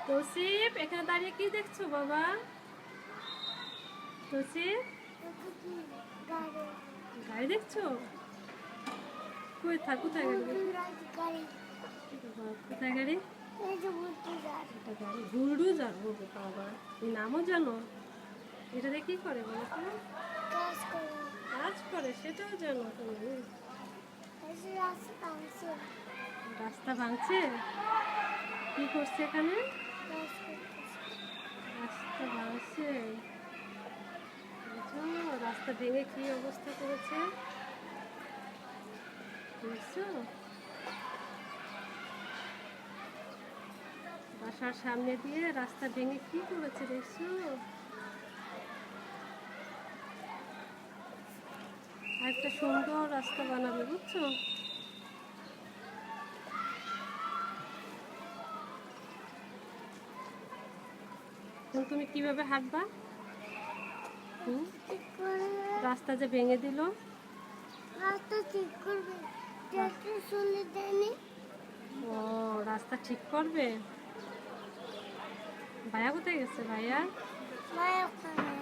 তৌসিফ, এখানে দাঁড়িয়ে কি দেখছো বাবা? তৌসিফ, গাড়ি দেখছো? কোথায় গাড়ি দেখো? বাবা, কোথায় গাড়ি? এটা গাড়ি বুলডোজার। ও বাবা, এই নামও জানো? এটা দিয়ে কি করে বলো তো? কাজ করে, সেটাও জানো তুমি? রাস্তা ভাঙছে? কি করছে এখানে? রাস্তা ভাঙছে। বুঝছো? রাস্তা ভেঙে কি অবস্থা করেছে দেখছো? বাসার সামনে দিয়ে রাস্তা ভেঙে কি করেছে দেখছো? আর একটা সুন্দর রাস্তা বানাবে, বুঝছো? তুমি কিভাবে হাঁটবা? রাস্তা যে ভেঙে দিল, রাস্তা ঠিক করবে, ট্রাক্টর চলে দেয়নি। ও রাস্তা ঠিক করবে। ভাইয়া কোথায় গেছে? ভাইয়া ভাই ওখানে